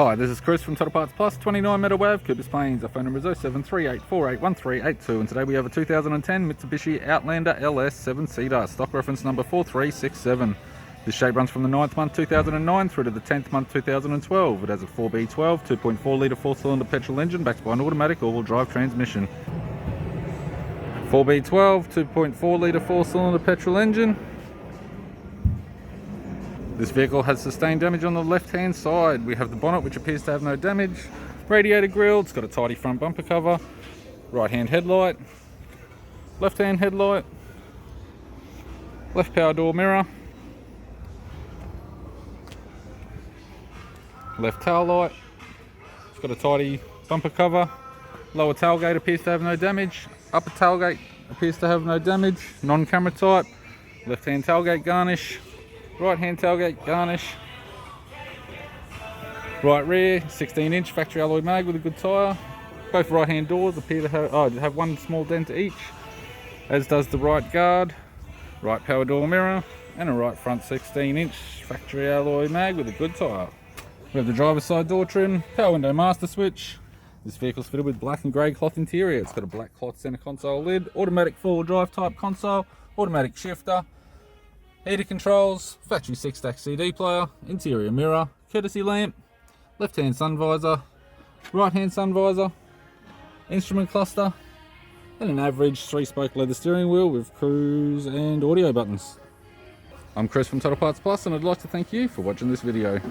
Hi, this is Chris from Total Parts Plus, 29 Meadow Ave, Coopers Plains. Our phone number is 0738481382, and today we have a 2010 Mitsubishi Outlander LS 7-seater, stock reference number 4367. This shape runs from the 9th month 2009 through to the 10th month 2012. It has a 4B12 2.4 litre 4-cylinder petrol engine backed by an automatic all-wheel drive transmission. 4B12 2.4 litre 4-cylinder petrol engine. This vehicle has sustained damage on the left-hand side. We have the bonnet, which appears to have no damage. Radiator grille, it's got a tidy front bumper cover. Right-hand headlight. Left-hand headlight. Left power door mirror. Left tail light. It's got a tidy bumper cover. Lower tailgate appears to have no damage. Upper tailgate appears to have no damage. Non-camera type. Left-hand tailgate garnish. Right hand tailgate garnish. Right rear 16-inch factory alloy mag with a good tyre. Both right hand doors appear to have one small dent each, as does the right guard. Right power door mirror and a right front 16-inch factory alloy mag with a good tyre. We have the driver's side door trim, power window master switch. This vehicle is fitted with black and grey cloth interior. It's got a black cloth centre console lid, automatic 4-wheel drive type console, automatic shifter, heater controls, factory 6-stack CD player, interior mirror, courtesy lamp, left hand sun visor, right hand sun visor, instrument cluster, and an average 3-spoke leather steering wheel with cruise and audio buttons. I'm Chris from Total Parts Plus, and I'd like to thank you for watching this video.